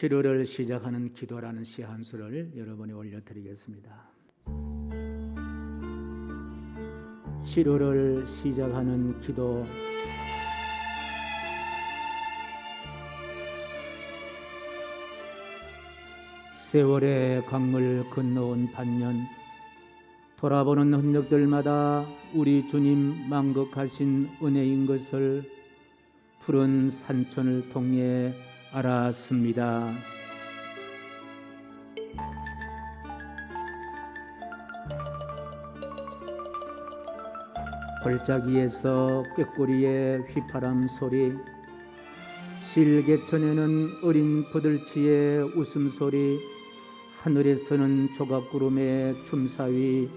치료를 시작하는 기도라는 시 한 수를 여러분에 올려드리겠습니다. 치료를 시작하는 기도. 세월의 강물 건너온 반년, 돌아보는 흔적들마다 우리 주님 만극하신 은혜인 것을 푸른 산천을 통해 알았습니다. 골짜기에서 꾀꼬리의 휘파람 소리, 실개천에는 어린 버들치의 웃음소리, 하늘에서는 조각구름의 춤사위,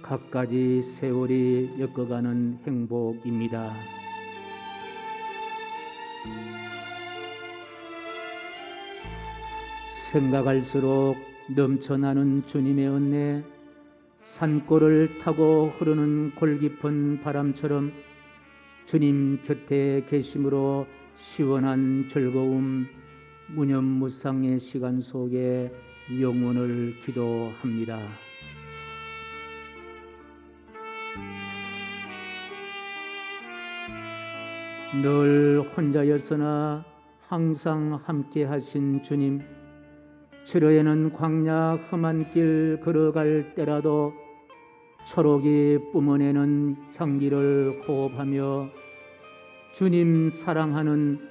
갖가지 세월이 엮어가는 행복입니다. 생각할수록 넘쳐나는 주님의 은혜, 산골을 타고 흐르는 골깊은 바람처럼 주님 곁에 계심으로 시원한 즐거움, 무념무상의 시간 속에 영혼을 기도합니다. 늘 혼자였으나 항상 함께 하신 주님, 지루에는 광야 험한 길 걸어갈 때라도 초록이 뿜어내는 향기를 호흡하며 주님 사랑하는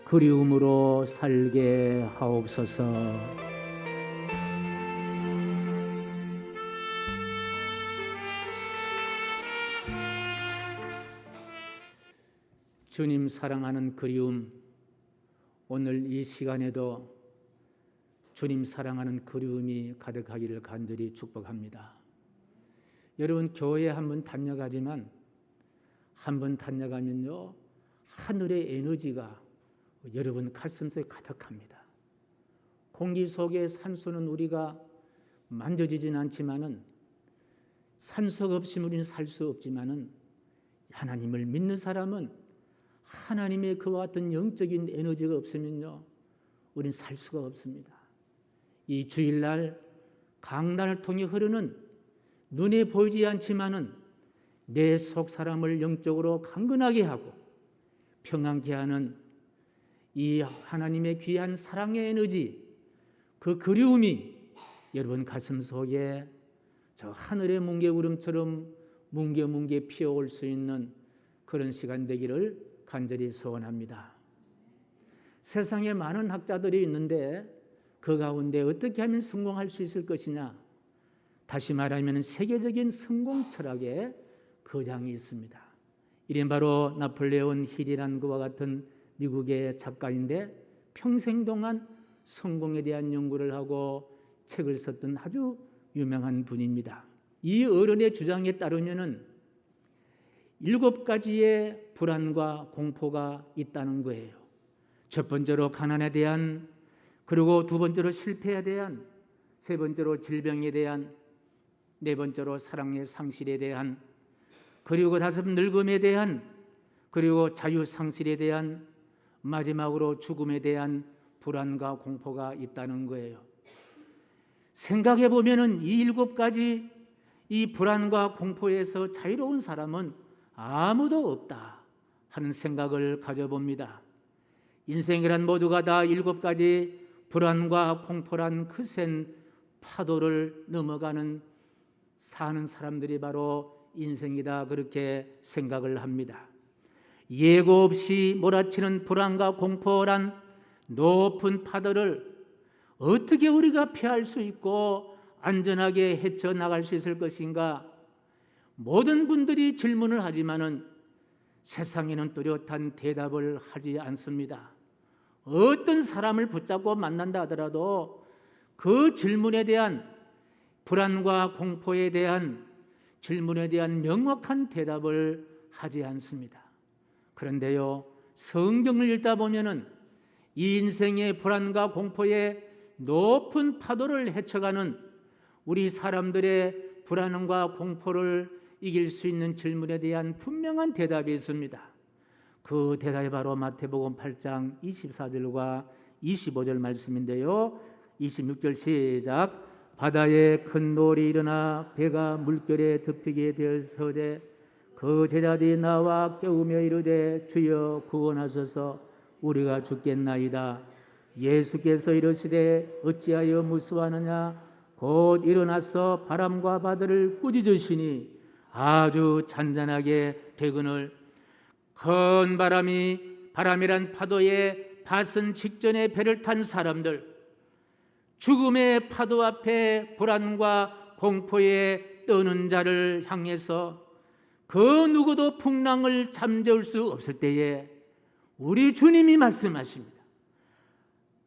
그리움으로 살게 하옵소서. 주님 사랑하는 그리움, 오늘 이 시간에도 주님 사랑하는 그리움이 가득하기를 간절히 축복합니다. 여러분, 교회에 한번 다녀가지만 한번 다녀가면요, 하늘의 에너지가 여러분 가슴속에 가득합니다. 공기 속의 산소는 우리가 만져지진 않지만은, 산소 없이 우리는 살 수 없지만은, 하나님을 믿는 사람은 하나님의 그와 같은 영적인 에너지가 없으면요, 우리는 살 수가 없습니다. 이 주일날 강단을 통해 흐르는 눈에 보이지 않지만은 내 속 사람을 영적으로 강건하게 하고 평안케 하는 이 하나님의 귀한 사랑의 에너지, 그 그리움이 여러분 가슴 속에 저 하늘의 뭉게구름처럼 뭉게뭉게 피어올 수 있는 그런 시간 되기를 간절히 소원합니다. 세상에 많은 학자들이 있는데 그 가운데 어떻게 하면 성공할 수 있을 것이냐? 다시 말하면 세계적인 성공 철학의 거장이 있습니다. 이름 바로 나폴레온 힐이라는 그와 같은 미국의 작가인데, 평생 동안 성공에 대한 연구를 하고 책을 썼던 아주 유명한 분입니다. 이 어른의 주장에 따르면은 7가지의 불안과 공포가 있다는 거예요. 첫 번째로 가난에 대한, 그리고 두 번째로 실패에 대한, 세 번째로 질병에 대한, 네 번째로 사랑의 상실에 대한, 그리고 다섯 늙음에 대한, 그리고 자유 상실에 대한, 마지막으로 죽음에 대한 불안과 공포가 있다는 거예요. 생각해 보면은 이 7가지 이 불안과 공포에서 자유로운 사람은 아무도 없다 하는 생각을 가져봅니다. 인생이란 모두가 다 7가지 불안과 공포란 거센 파도를 넘어가는 사는 사람들이 바로 인생이다, 그렇게 생각을 합니다. 예고 없이 몰아치는 불안과 공포란 높은 파도를 어떻게 우리가 피할 수 있고 안전하게 헤쳐나갈 수 있을 것인가? 모든 분들이 질문을 하지만은 세상에는 뚜렷한 대답을 하지 않습니다. 어떤 사람을 붙잡고 만난다 하더라도 그 질문에 대한, 불안과 공포에 대한 질문에 대한 명확한 대답을 하지 않습니다. 그런데요, 성경을 읽다 보면은 이 인생의 불안과 공포의 높은 파도를 헤쳐가는 우리 사람들의 불안과 공포를 이길 수 있는 질문에 대한 분명한 대답이 있습니다. 그 대답이 바로 마태복음 8장 24절과 25절 말씀인데요. 26절 시작. 바다에 큰 노을이 일어나 배가 물결에 덮이게 되어서되 그 제자들이 나와 깨우며 이르되 주여 구원하소서 우리가 죽겠나이다. 예수께서 이르시되 어찌하여 무서워하느냐. 곧 일어나서 바람과 바다를 꾸짖으시니 아주 잔잔하게 되거늘 큰 바람이란 파도에 닿선 직전에 배를 탄 사람들, 죽음의 파도 앞에 불안과 공포에 떠는 자를 향해서 그 누구도 풍랑을 잠재울 수 없을 때에 우리 주님이 말씀하십니다.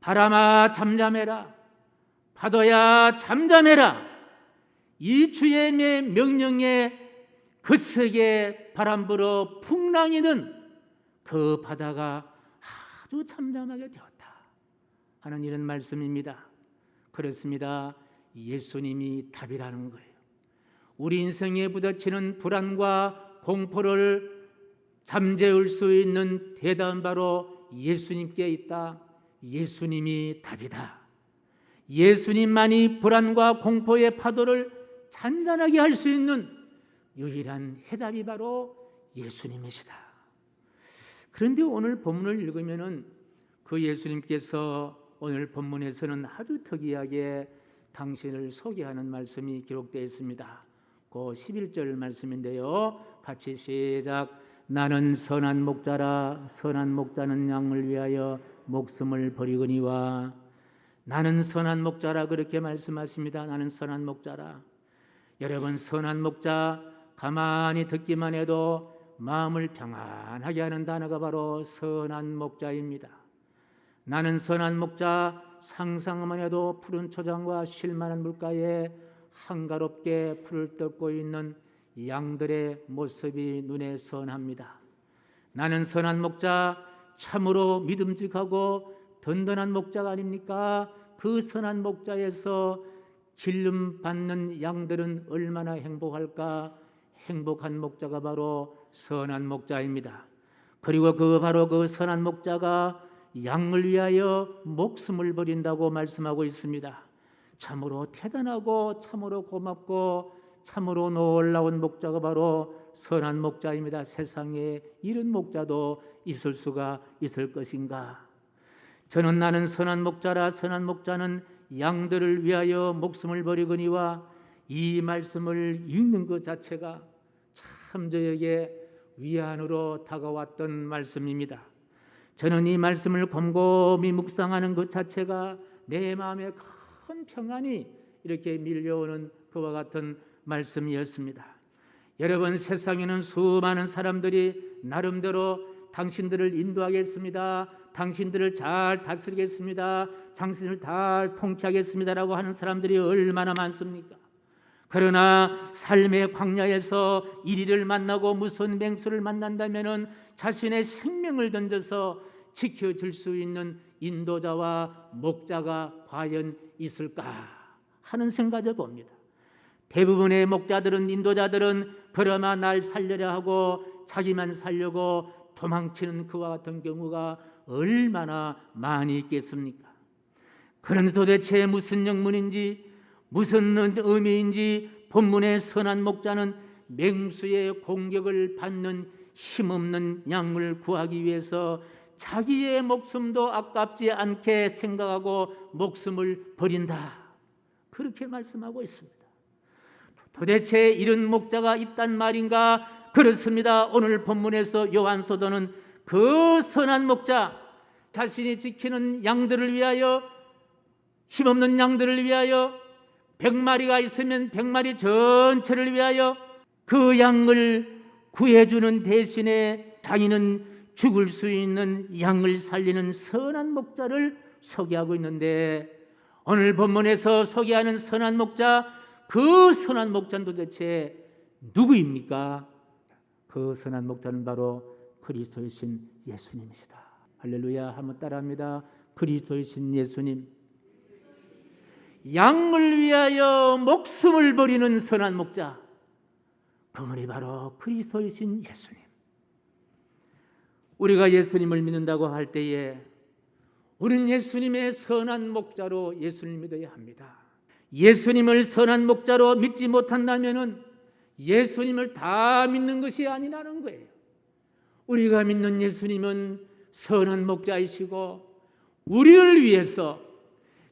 바람아 잠잠해라, 파도야 잠잠해라. 이 주의 명령에 거세게 바람 불어 풍랑이 든 그 바다가 아주 잠잠하게 되었다 하는 이런 말씀입니다. 그렇습니다. 예수님이 답이라는 거예요. 우리 인생에 부딪히는 불안과 공포를 잠재울 수 있는 대답은 바로 예수님께 있다. 예수님이 답이다. 예수님만이 불안과 공포의 파도를 잔잔하게 할 수 있는 유일한 해답이 바로 예수님이시다. 그런데 오늘 본문을 읽으면은 그 예수님께서 오늘 본문에서는 아주 특이하게 당신을 소개하는 말씀이 기록되어 있습니다. 그 11절 말씀인데요. 같이 시작. 나는 선한 목자라. 선한 목자는 양을 위하여 목숨을 버리거니와. 나는 선한 목자라 그렇게 말씀하십니다. 나는 선한 목자라. 여러분, 선한 목자 가만히 듣기만 해도 마음을 평안하게 하는 단어가 바로 선한 목자입니다. 나는 선한 목자, 상상만 해도 푸른 초장과 쉴만한 물가에 한가롭게 풀을 뜯고 있는 양들의 모습이 눈에 선합니다. 나는 선한 목자, 참으로 믿음직하고 든든한 목자가 아닙니까? 그 선한 목자에서 길름 받는 양들은 얼마나 행복할까? 행복한 목자가 바로 선한 목자입니다. 그리고 바로 그 선한 목자가 양을 위하여 목숨을 버린다고 말씀하고 있습니다. 참으로 대단하고 참으로 고맙고 참으로 놀라운 목자가 바로 선한 목자입니다. 세상에 이런 목자도 있을 수가 있을 것인가? 나는 선한 목자라. 선한 목자는 양들을 위하여 목숨을 버리거니와. 이 말씀을 읽는 것 자체가 참 저에게 위안으로 다가왔던 말씀입니다. 저는 이 말씀을 곰곰이 묵상하는 것 자체가 내 마음에 큰 평안이 이렇게 밀려오는 그와 같은 말씀이었습니다. 여러분, 세상에는 수많은 사람들이 나름대로 당신들을 인도하겠습니다, 당신들을 잘 다스리겠습니다, 당신을 잘 통치하겠습니다라고 하는 사람들이 얼마나 많습니까? 그러나 삶의 광야에서 이리를 만나고 무서운 맹수를 만난다면 자신의 생명을 던져서 지켜줄 수 있는 인도자와 목자가 과연 있을까 하는 생각을 봅니다. 대부분의 목자들은, 인도자들은 그러나 날 살려야 하고 자기만 살려고 도망치는 그와 같은 경우가 얼마나 많이 있겠습니까? 그런데 도대체 무슨 영문인지 무슨 의미인지 본문의 선한 목자는 맹수의 공격을 받는 힘없는 양을 구하기 위해서 자기의 목숨도 아깝지 않게 생각하고 목숨을 버린다, 그렇게 말씀하고 있습니다. 도대체 이런 목자가 있단 말인가? 그렇습니다. 오늘 본문에서 요한 사도는 그 선한 목자, 자신이 지키는 양들을 위하여, 힘없는 양들을 위하여, 100마리가 있으면 100마리 전체를 위하여 그 양을 구해주는 대신에 자기는 죽을 수 있는 양을 살리는 선한 목자를 소개하고 있는데, 오늘 본문에서 소개하는 선한 목자, 그 선한 목자는 도대체 누구입니까? 그 선한 목자는 바로 그리스도이신 예수님이시다. 할렐루야. 한번 따라합니다. 그리스도이신 예수님, 양을 위하여 목숨을 버리는 선한 목자, 그분이 바로 그리스도이신 예수님. 우리가 예수님을 믿는다고 할 때에 우리는 예수님의 선한 목자로 예수님을 믿어야 합니다. 예수님을 선한 목자로 믿지 못한다면 예수님을 다 믿는 것이 아니라는 거예요. 우리가 믿는 예수님은 선한 목자이시고 우리를 위해서,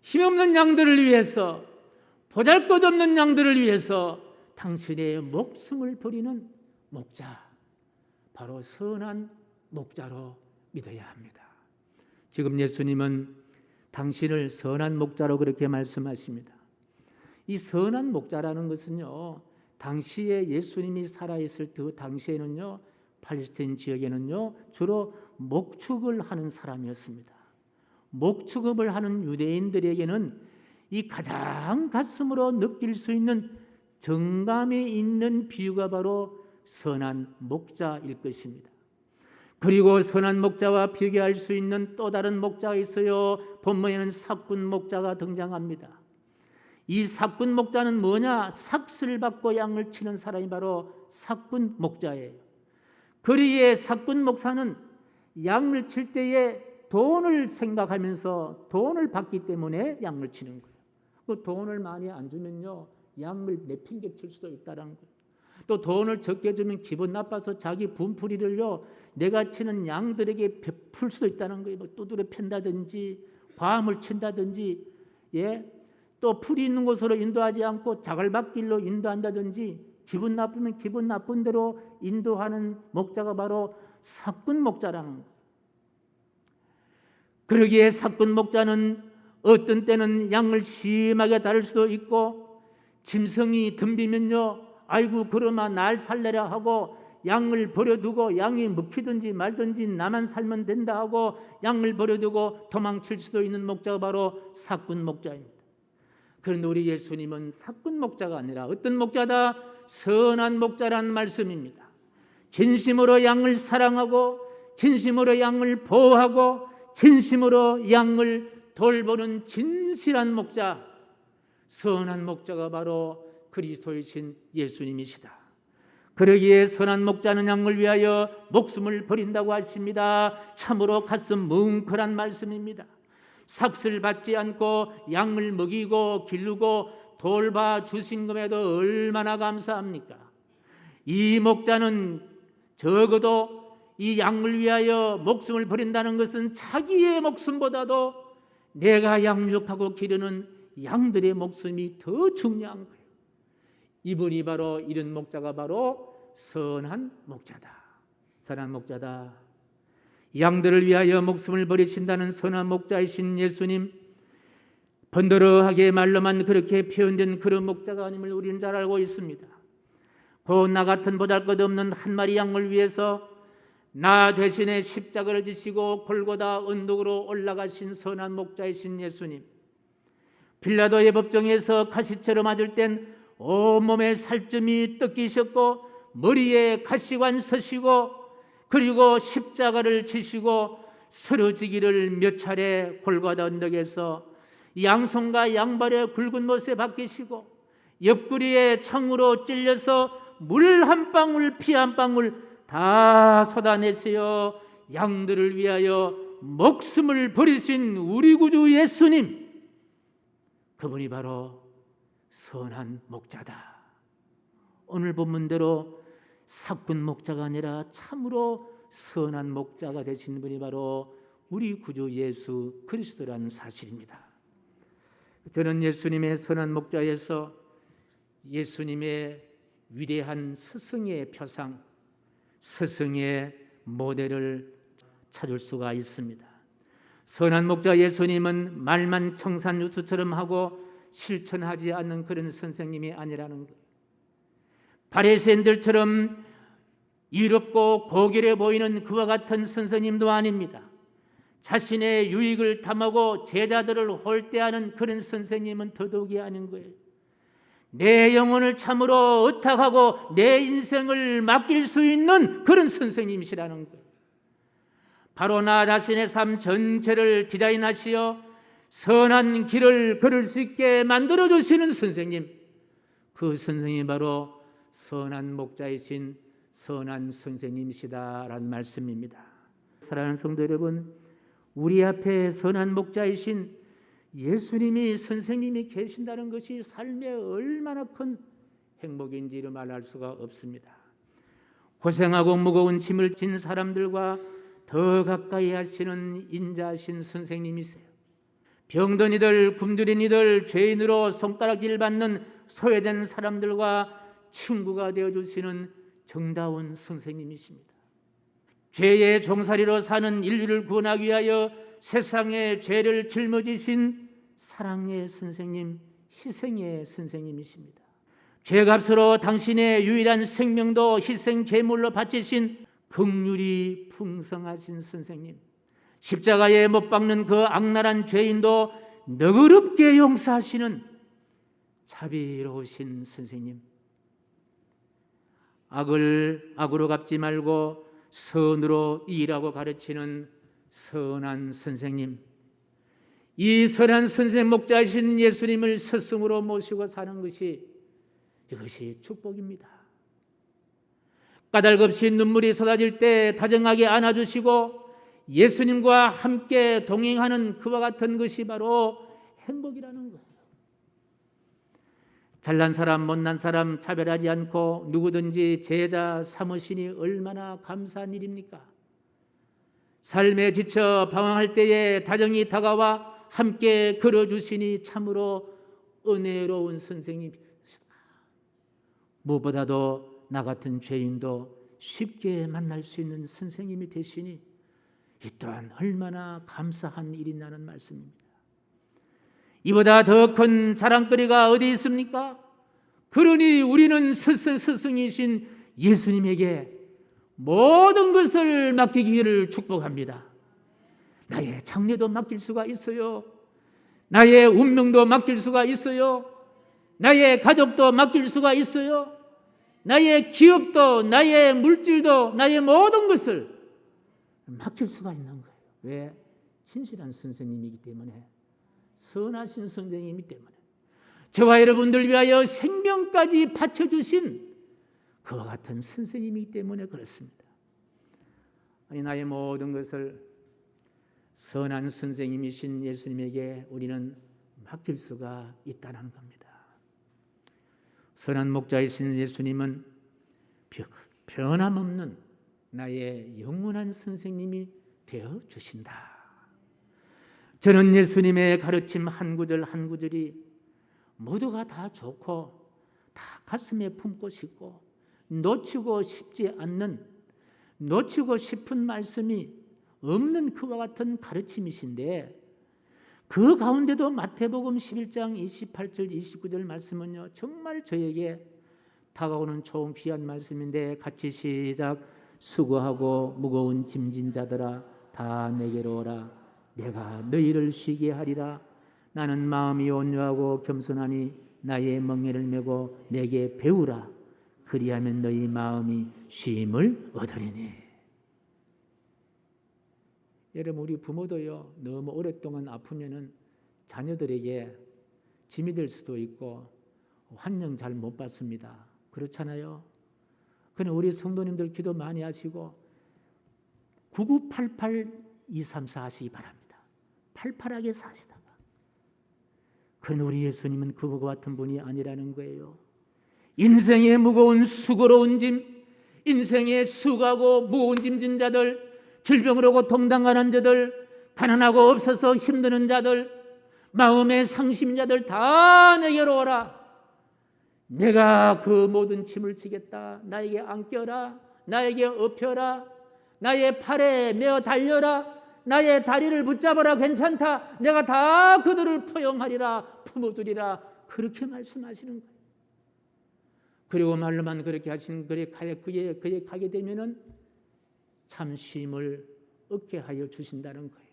힘없는 양들을 위해서, 보잘것없는 양들을 위해서 당신의 목숨을 버리는 목자, 바로 선한 목자로 믿어야 합니다. 지금 예수님은 당신을 선한 목자로 그렇게 말씀하십니다. 이 선한 목자라는 것은요, 당시에 예수님이 살아있을 그 당시에는요, 팔레스타인 지역에는요 주로 목축을 하는 사람이었습니다. 목축업을 하는 유대인들에게는 이 가장 가슴으로 느낄 수 있는 정감이 있는 비유가 바로 선한 목자일 것입니다. 그리고 선한 목자와 비교할 수 있는 또 다른 목자가 있어요. 본문에는 삭군 목자가 등장합니다. 이 삭군 목자는 뭐냐? 삭슬 받고 양을 치는 사람이 바로 삭군 목자예요. 그리에 삭군 목사는 양을 칠 때에 돈을 생각하면서 돈을 받기 때문에 양을 치는 거예요. 그 돈을 많이 안 주면요, 양을 내팽개칠 수도 있다는 거예요. 또 돈을 적게 주면 기분 나빠서 자기 분풀이를요, 내가 치는 양들에게 베풀 수도 있다는 거예요. 뭐 두드려 팬다든지 과음을 친다든지, 또 풀이 있는 곳으로 인도하지 않고 자갈밭길로 인도한다든지, 기분 나쁘면 기분 나쁜 대로 인도하는 목자가 바로 삭군 목자라는 거예요. 그러기에 삭군 목자는 어떤 때는 양을 심하게 다룰 수도 있고, 짐승이 덤비면요, 아이고 그러마 날 살래라 하고 양을 버려두고 양이 먹히든지 말든지 나만 살면 된다 하고 양을 버려두고 도망칠 수도 있는 목자가 바로 삭군 목자입니다. 그런데 우리 예수님은 삭군 목자가 아니라 어떤 목자다? 선한 목자라는 말씀입니다. 진심으로 양을 사랑하고 진심으로 양을 보호하고 진심으로 양을 돌보는 진실한 목자, 선한 목자가 바로 그리스도이신 예수님이시다. 그러기에 선한 목자는 양을 위하여 목숨을 버린다고 하십니다. 참으로 가슴 뭉클한 말씀입니다. 삭슬 받지 않고 양을 먹이고 기르고 돌봐 주신 것에도 얼마나 감사합니까? 이 목자는 적어도 이 양을 위하여 목숨을 버린다는 것은 자기의 목숨보다도 내가 양육하고 기르는 양들의 목숨이 더 중요한 거예요. 이분이 바로, 이런 목자가 바로 선한 목자다. 선한 목자다. 양들을 위하여 목숨을 버리신다는 선한 목자이신 예수님, 번더러하게 말로만 그렇게 표현된 그런 목자가 아님을 우리는 잘 알고 있습니다. 곧 나 같은 보잘것없는 한 마리 양을 위해서 나 대신에 십자가를 지시고 골고다 언덕으로 올라가신 선한 목자이신 예수님, 빌라도의 법정에서 가시처럼 맞을 땐 온몸에 살점이 뜯기셨고 머리에 가시관 서시고 그리고 십자가를 지시고 쓰러지기를 몇 차례 골고다 언덕에서 양손과 양발에 굵은 못에 박히시고 옆구리에 창으로 찔려서 물 한 방울 피 한 방울 다 쏟아내세요 양들을 위하여 목숨을 버리신 우리 구주 예수님, 그분이 바로 선한 목자다. 오늘 본문대로 삭군 목자가 아니라 참으로 선한 목자가 되신 분이 바로 우리 구주 예수 그리스도라는 사실입니다. 저는 예수님의 선한 목자에서 예수님의 위대한 스승의 표상, 스승의 모델을 찾을 수가 있습니다. 선한 목자 예수님은 말만 청산유수처럼 하고 실천하지 않는 그런 선생님이 아니라는 거예요. 바리새인들처럼 이롭고 고결해 보이는 그와 같은 선생님도 아닙니다. 자신의 유익을 탐하고 제자들을 홀대하는 그런 선생님은 더더욱이 아닌 거예요. 내 영혼을 참으로 의탁하고 내 인생을 맡길 수 있는 그런 선생님이시라는 거예요. 바로 나 자신의 삶 전체를 디자인하시어 선한 길을 걸을 수 있게 만들어주시는 선생님, 그 선생님이 바로 선한 목자이신 선한 선생님이시다라는 말씀입니다. 사랑하는 성도 여러분, 우리 앞에 선한 목자이신 예수님이 선생님이 계신다는 것이 삶에 얼마나 큰 행복인지를 말할 수가 없습니다. 고생하고 무거운 짐을 진 사람들과 더 가까이 하시는 인자하신 선생님이세요. 병든 이들, 굶주린 이들, 죄인으로 손가락질 받는 소외된 사람들과 친구가 되어주시는 정다운 선생님이십니다. 죄의 종살이로 사는 인류를 구원하기 위하여 세상의 죄를 짊어지신 사랑의 선생님, 희생의 선생님이십니다. 죄값으로 당신의 유일한 생명도 희생 제물로 바치신 긍휼이 풍성하신 선생님, 십자가에 못 박는 그 악랄한 죄인도 너그럽게 용서하시는 자비로우신 선생님, 악을 악으로 갚지 말고 선으로 이기라고 가르치는 선한 선생님, 이 선한 선생 목자이신 예수님을 스승으로 모시고 사는 것이 이것이 축복입니다. 까닭없이 눈물이 쏟아질 때 다정하게 안아주시고 예수님과 함께 동행하는 그와 같은 것이 바로 행복이라는 거예요. 잘난 사람 못난 사람 차별하지 않고 누구든지 제자 삼으시니 얼마나 감사한 일입니까? 삶에 지쳐 방황할 때에 다정히 다가와 함께 걸어주시니 참으로 은혜로운 선생님이시다. 무엇보다도 나 같은 죄인도 쉽게 만날 수 있는 선생님이 되시니 이 또한 얼마나 감사한 일이냐는 말씀입니다. 이보다 더 큰 자랑거리가 어디 있습니까? 그러니 우리는 스승이신 예수님에게 모든 것을 맡기기를 축복합니다. 나의 장래도 맡길 수가 있어요. 나의 운명도 맡길 수가 있어요. 나의 가족도 맡길 수가 있어요. 나의 기업도, 나의 물질도, 나의 모든 것을 맡길 수가 있는 거예요. 왜? 진실한 선생님이기 때문에, 선하신 선생님이기 때문에, 저와 여러분들 위하여 생명까지 바쳐주신 그와 같은 선생님이기 때문에 그렇습니다. 아니, 나의 모든 것을 선한 선생님이신 예수님에게 우리는 맡길 수가 있다는 겁니다. 선한 목자이신 예수님은 변함없는 나의 영원한 선생님이 되어 주신다. 저는 예수님의 가르침 한 구절 한 구절이 모두가 다 좋고 다 가슴에 품고 싶고 놓치고 싶지 않는, 놓치고 싶은 말씀이 없는 그와 같은 가르침이신데, 그 가운데도 마태복음 11장 28절 29절 말씀은요 정말 저에게 다가오는 좋은 귀한 말씀인데, 같이 시작. 수고하고 무거운 짐진 자들아 다 내게로 오라. 내가 너희를 쉬게 하리라. 나는 마음이 온유하고 겸손하니 나의 멍에를 메고 내게 배우라. 그리하면 너희 마음이 쉼을 얻으리니. 여러분, 우리 부모도요 너무 오랫동안 아프면은 자녀들에게 짐이 될 수도 있고 환영 잘 못 받습니다. 그렇잖아요. 그러나 우리 성도님들 기도 많이 하시고 9988-234 하시기 바랍니다. 팔팔하게 사시다가. 그러나 우리 예수님은 그와 같은 분이 아니라는 거예요. 인생의 무거운 수고로운 짐, 인생의 수고하고 무거운 짐진 자들, 질병으로 고통당하는 자들, 가난하고 없어서 힘드는 자들, 마음의 상심자들 다 내게로 오라. 내가 그 모든 짐을 지겠다. 나에게 안겨라. 나에게 업혀라. 나의 팔에 메어 달려라. 나의 다리를 붙잡아라. 괜찮다. 내가 다 그들을 포용하리라. 품어주리라. 그렇게 말씀하시는 거예요. 그리고 말로만 그렇게 하시는 그에 가게 되면은 참 쉼을 얻게 하여 주신다는 거예요.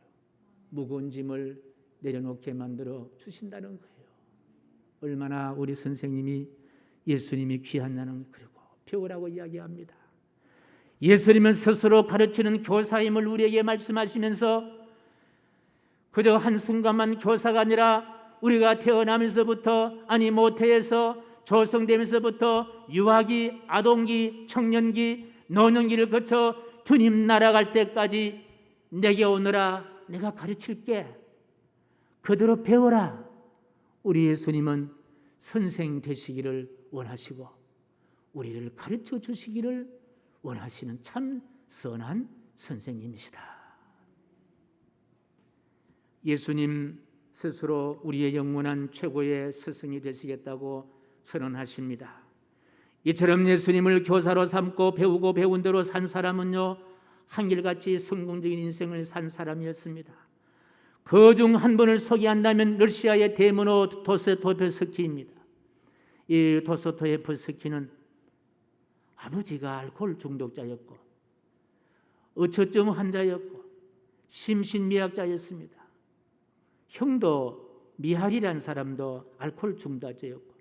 무거운 짐을 내려놓게 만들어 주신다는 거예요. 얼마나 우리 선생님이 예수님이 귀하냐는, 그리고 배우라고 이야기합니다. 예수님은 스스로 가르치는 교사임을 우리에게 말씀하시면서 그저 한순간만 교사가 아니라 우리가 태어나면서부터, 아니 모태에서 조성되면서부터 유아기, 아동기, 청년기, 노년기를 거쳐 주님 날아갈 때까지 내게 오너라, 내가 가르칠게. 그대로 배워라. 우리 예수님은 선생 되시기를 원하시고 우리를 가르쳐 주시기를 원하시는 참 선한 선생님이시다. 예수님 스스로 우리의 영원한 최고의 스승이 되시겠다고 선언하십니다. 이처럼 예수님을 교사로 삼고 배우고 배운 대로 산 사람은요, 한결같이 성공적인 인생을 산 사람이었습니다. 그 중 한 분을 소개한다면 러시아의 대문호 도스토옙스키입니다. 이 도스토옙스키는 아버지가 알코올 중독자였고 의처증 환자였고 심신미약자였습니다. 형도 미하리라는 사람도 알코올 중독자였고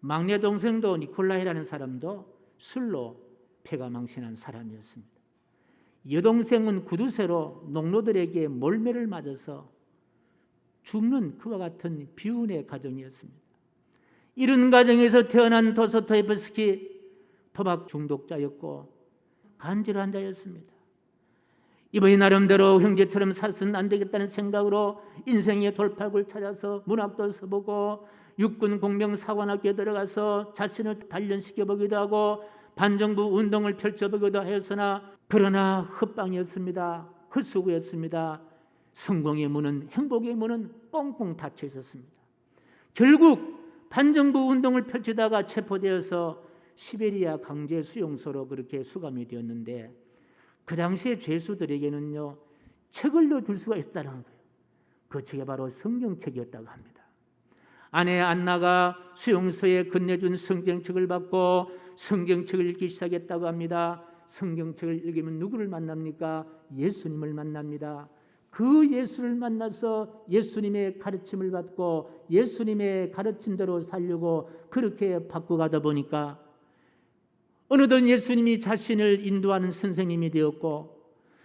막내 동생도 니콜라이라는 사람도 술로 폐가 망신한 사람이었습니다. 여동생은 구두쇠로 농노들에게 몰매를 맞아서 죽는 그와 같은 비운의 가정이었습니다. 이런 가정에서 태어난 도스토옙스키 도박 중독자였고 간질 환자였습니다. 이번이 나름대로 형제처럼 살아서는 안 되겠다는 생각으로 인생의 돌파구를 찾아서 문학도 써보고 육군 공병사관학교에 들어가서 자신을 단련시켜보기도 하고 반정부 운동을 펼쳐보기도 하였으나 그러나 헛방이었습니다. 헛수고였습니다. 성공의 문은, 행복의 문은 뻥뻥 닫혀 있었습니다. 결국 반정부 운동을 펼치다가 체포되어서 시베리아 강제 수용소로 그렇게 수감이 되었는데 그 당시에 죄수들에게는요 책을 넣어줄 수가 있다는 거예요. 그 책이 바로 성경책이었다고 합니다. 아내 안나가 수용소에 건네준 성경책을 받고 성경책을 읽기 시작했다고 합니다. 성경책을 읽으면 누구를 만납니까? 예수님을 만납니다. 그 예수를 만나서 예수님의 가르침을 받고 예수님의 가르침대로 살려고 그렇게 바꿔가다 보니까 어느덧 예수님이 자신을 인도하는 선생님이 되었고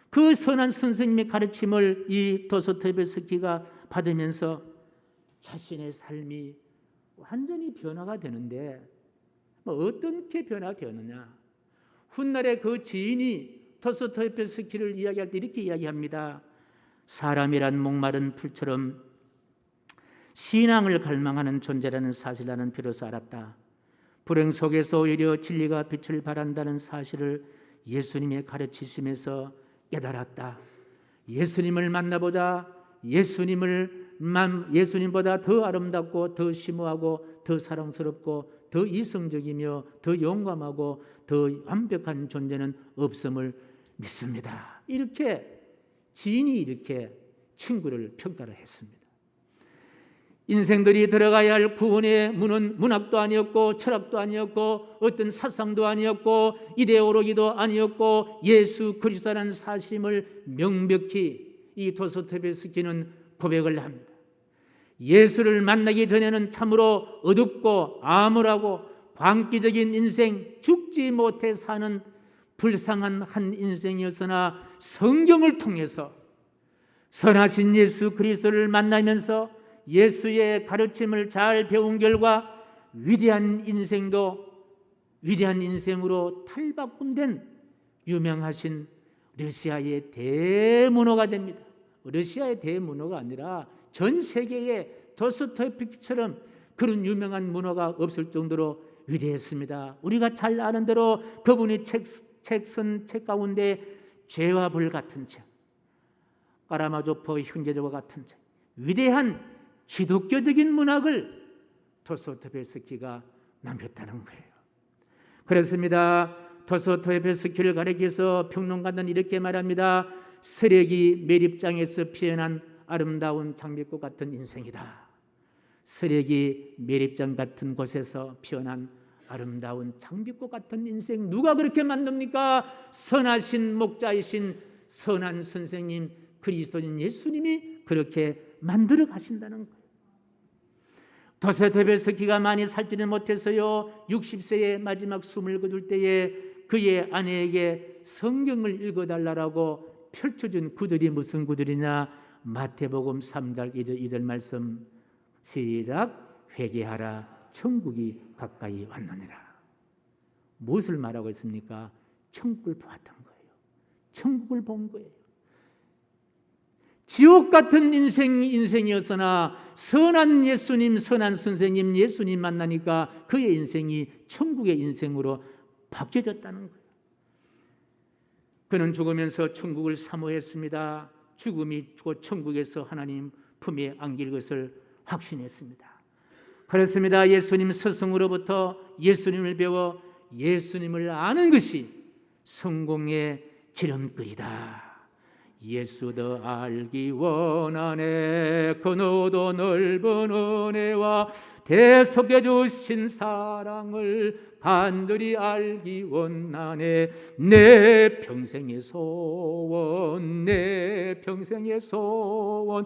그 선한 선생님의 가르침을 이 도스토옙스키가 받으면서 자신의 삶이 완전히 변화가 되는데 어떻게 변화되었느냐? 훗날에 그 지인이 도스토옙스키를 이야기할 때 이렇게 이야기합니다. 사람이란 목마른 풀처럼 신앙을 갈망하는 존재라는 사실을 나는 비로소 알았다. 불행 속에서 오히려 진리가 빛을 발한다는 사실을 예수님의 가르치심에서 깨달았다. 예수님을 만나보자 예수님보다 더 아름답고 더 심오하고 더 사랑스럽고 더 이성적이며 더 용감하고 더 완벽한 존재는 없음을 믿습니다. 이렇게 지인이 이렇게 친구를 평가를 했습니다. 인생들이 들어가야 할 구원의 문은 문학도 아니었고 철학도 아니었고 어떤 사상도 아니었고 이데올로기도 아니었고 예수 그리스도라는 사실을 명백히 이 도스토옙스키는 고백을 합니다. 예수를 만나기 전에는 참으로 어둡고 암울하고 광기적인 인생, 죽지 못해 사는 불쌍한 한 인생이었으나 성경을 통해서 선하신 예수 그리스도를 만나면서 예수의 가르침을 잘 배운 결과 위대한 인생으로 탈바꿈된 유명하신 러시아의 대문호가 됩니다. 러시아의 대문호가 아니라 전 세계에 도스토옙스키처럼 그런 유명한 문호가 없을 정도로 위대했습니다. 우리가 잘 아는 대로 그분이 책 가운데 죄와 불 같은 책, 까라마조프 형제들과 같은 책, 위대한 기독교적인 문학을 도스토옙스키가 남겼다는 거예요. 그렇습니다. 도스토옙스키를 가리켜서 평론가는 이렇게 말합니다. 쓰레기 매립장에서 피어난 아름다운 장미꽃 같은 인생이다. 쓰레기 매립장 같은 곳에서 피어난 아름다운 장미꽃 같은 인생 누가 그렇게 만듭니까? 선하신 목자이신 선한 선생님 그리스도인 예수님이 그렇게 만들어 가신다는 거예요. 도스토옙스키가 많이 살지는 못해서요 60세의 마지막 숨을 거둘 때에 그의 아내에게 성경을 읽어달라고 펼쳐준 구절이 무슨 구절이냐? 마태복음 3장 2절 말씀 시작. 회개하라 천국이 가까이 왔느니라. 무엇을 말하고 있습니까? 천국을 보았던 거예요. 천국을 본 거예요. 지옥 같은 인생이었으나 선한 예수님, 선한 선생님, 예수님 만나니까 그의 인생이 천국의 인생으로 바뀌어졌다는 거예요. 그는 죽으면서 천국을 사모했습니다. 죽음이 곧 천국에서 하나님 품에 안길 것을 확신했습니다. 그렇습니다. 예수님 스승으로부터 예수님을 배워 예수님을 아는 것이 성공의 지름길이다. 예수 더 알기 원하네. 그노도 넓은 은혜와 대속해 주신 사랑을 간절히 알기 원하네. 내 평생의 소원, 내 평생의 소원,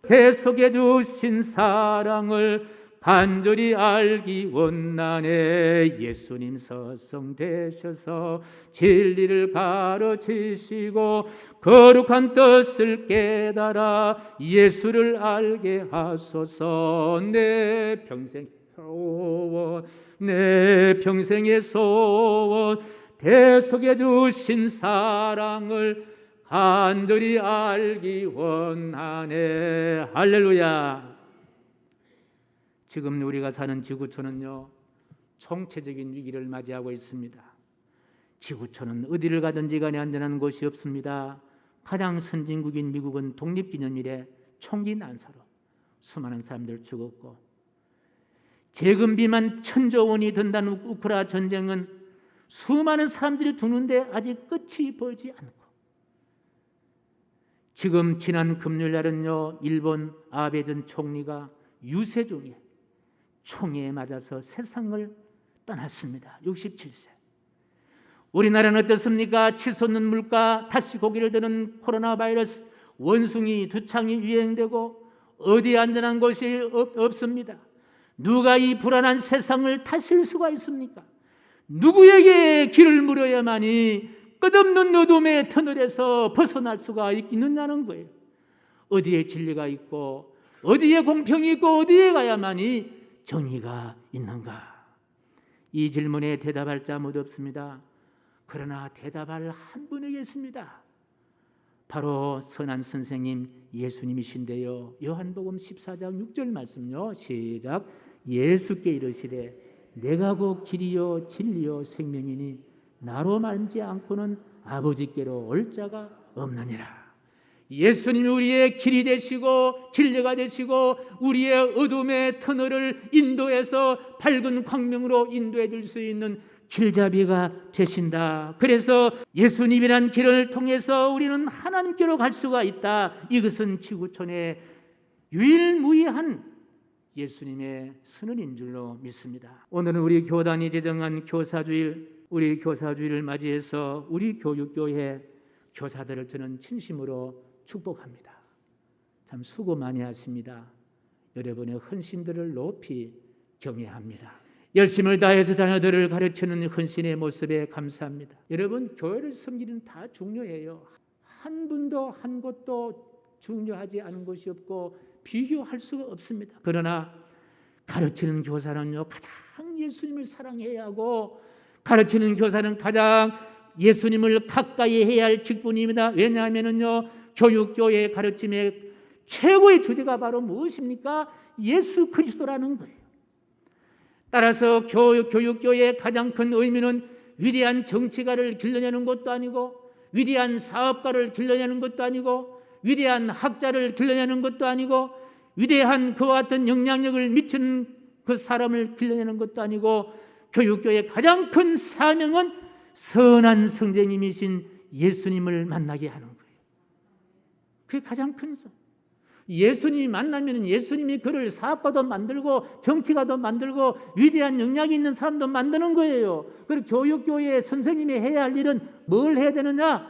대속해 주신 사랑을 간절히 알기 원하네. 예수님 스승 되셔서 진리를 가르치시고 거룩한 뜻을 깨달아 예수를 알게 하소서. 내 평생 소원, 내 평생의 소원, 대속해 주신 사랑을 간절히 알기 원하네. 할렐루야. 지금 우리가 사는 지구촌은요, 총체적인 위기를 맞이하고 있습니다. 지구촌은 어디를 가든지 간에 안전한 곳이 없습니다. 가장 선진국인 미국은 독립기념일에 총기 난사로 수많은 사람들 죽었고, 재금비만 1,000조 원이 든다는 우크라 전쟁은 수많은 사람들이 두는데 아직 끝이 보이지 않고, 지금 지난 금요일 날은요, 일본 아베 전 총리가 유세종에 총에 맞아서 세상을 떠났습니다. 67세. 우리나라는 어떻습니까? 치솟는 물가, 다시 고개를 드는 코로나 바이러스, 원숭이, 두창이 유행되고 어디 안전한 곳이 없습니다. 누가 이 불안한 세상을 다스릴 수가 있습니까? 누구에게 길을 물어야만이 끝없는 어둠의 터널에서 벗어날 수가 있느냐는 거예요. 어디에 진리가 있고 어디에 공평이 있고 어디에 가야만이 정의가 있는가? 이 질문에 대답할 자 아무도 없습니다. 그러나 대답할 한 분이 계십니다. 바로 선한 선생님 예수님이신데요. 요한복음 14장 6절 말씀요. 시작. 예수께 이르시되 내가 곧 길이요 진리요 생명이니 나로 말지 않고는 아버지께로 올 자가 없느니라. 예수님이 우리의 길이 되시고 진리가 되시고 우리의 어둠의 터널을 인도해서 밝은 광명으로 인도해 줄 수 있는 길잡이가 되신다. 그래서 예수님이란 길을 통해서 우리는 하나님께로 갈 수가 있다. 이것은 지구촌의 유일무이한 예수님의 선언인 줄로 믿습니다. 오늘은 우리 교단이 제정한 교사주일, 우리 교사주일을 맞이해서 우리 교육교회 교사들을 저는 진심으로 축복합니다. 참 수고 많이 하십니다. 여러분의 헌신들을 높이 경외합니다. 열심을 다해서 자녀들을 가르치는 헌신의 모습에 감사합니다. 여러분, 교회를 섬기는 다 중요해요. 한 분도 한 곳도 중요하지 않은 것이 없고 비교할 수가 없습니다. 그러나 가르치는 교사는요, 가장 예수님을 사랑해야 하고 가르치는 교사는 가장 예수님을 가까이 해야 할 직분입니다. 왜냐하면요, 교육교회의 가르침의 최고의 주제가 바로 무엇입니까? 예수 그리스도라는 거예요. 따라서 교육교회의 가장 큰 의미는 위대한 정치가를 길러내는 것도 아니고 위대한 사업가를 길러내는 것도 아니고 위대한 학자를 길러내는 것도 아니고 위대한 그와 같은 영향력을 미치는 그 사람을 길러내는 것도 아니고 교육교회의 가장 큰 사명은 선한 성령님이신 예수님을 만나게 하는 거예요. 그게 가장 큰 사. 예수님이 만나면 예수님이 그를 사업가도 만들고 정치가도 만들고 위대한 영향이 있는 사람도 만드는 거예요. 그리고 교육교회의 선생님이 해야 할 일은 뭘 해야 되느냐?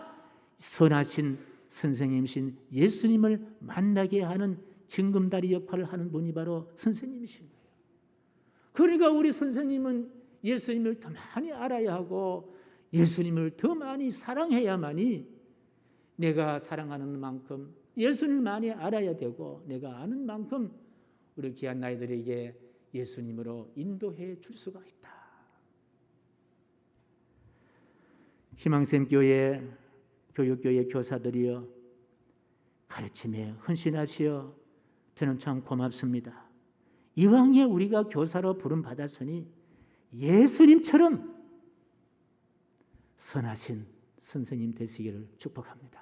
선하신 선생님이신 예수님을 만나게 하는 징검다리 역할을 하는 분이 바로 선생님이신 거예요. 그러니까 우리 선생님은 예수님을 더 많이 알아야 하고 예수님을 더 많이 사랑해야만이 내가 사랑하는 만큼 예수님을 많이 알아야 되고 내가 아는 만큼 우리 귀한 아이들에게 예수님으로 인도해 줄 수가 있다. 희망샘 교회 교육교회 교사들이여 가르침에 헌신하시어 저는 참 고맙습니다. 이왕에 우리가 교사로 부름 받았으니 예수님처럼 선하신 선생님 되시기를 축복합니다.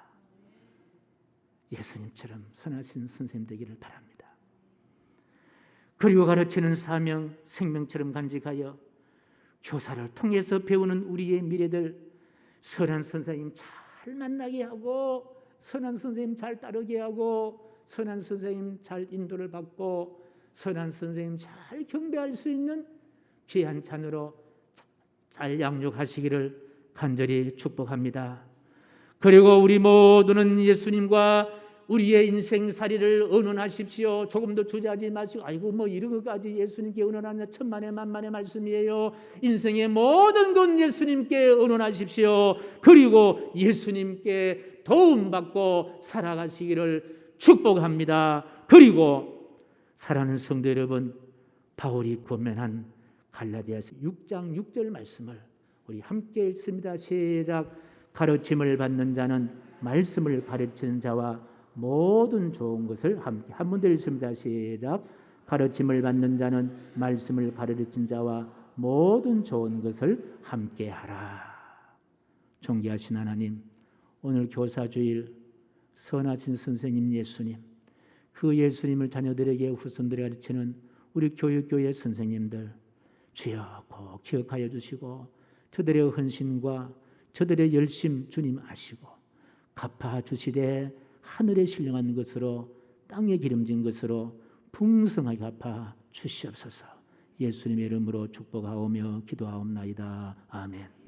예수님처럼 선하신 선생님 되기를 바랍니다. 그리고 가르치는 사명, 생명처럼 간직하여 교사를 통해서 배우는 우리의 미래들 선한 선생님 잘 만나게 하고 선한 선생님 잘 따르게 하고 선한 선생님 잘 인도를 받고 선한 선생님 잘 경배할 수 있는 귀한 자녀로 잘 양육하시기를 간절히 축복합니다. 그리고 우리 모두는 예수님과 우리의 인생살이를 의논하십시오. 조금 더 주저하지 마시고 아이고 뭐 이런 것까지 예수님께 의논하냐 천만의 만만의 말씀이에요. 인생의 모든 건 예수님께 의논하십시오. 그리고 예수님께 도움받고 살아가시기를 축복합니다. 그리고 사랑하는 성도 여러분, 바울이 권면한 갈라디아서 6장 6절 말씀을 우리 함께 읽습니다. 시작. 가르침을 받는 자는 말씀을 가르치는 자와 모든 좋은 것을 함께 한 번 더 읽습니다. 시작. 가르침을 받는 자는 말씀을 가르치는 자와 모든 좋은 것을 함께 하라. 존귀하신 하나님, 오늘 교사주일 선하신 선생님 예수님, 그 예수님을 자녀들에게 후손들에게 가르치는 우리 교육교회 선생님들 주여 꼭 기억하여 주시고 저들의 헌신과 저들의 열심 주님 아시고 갚아 주시되 하늘에 신령한 것으로 땅에 기름진 것으로 풍성하게 갚아 주시옵소서. 예수님의 이름으로 축복하오며 기도하옵나이다. 아멘.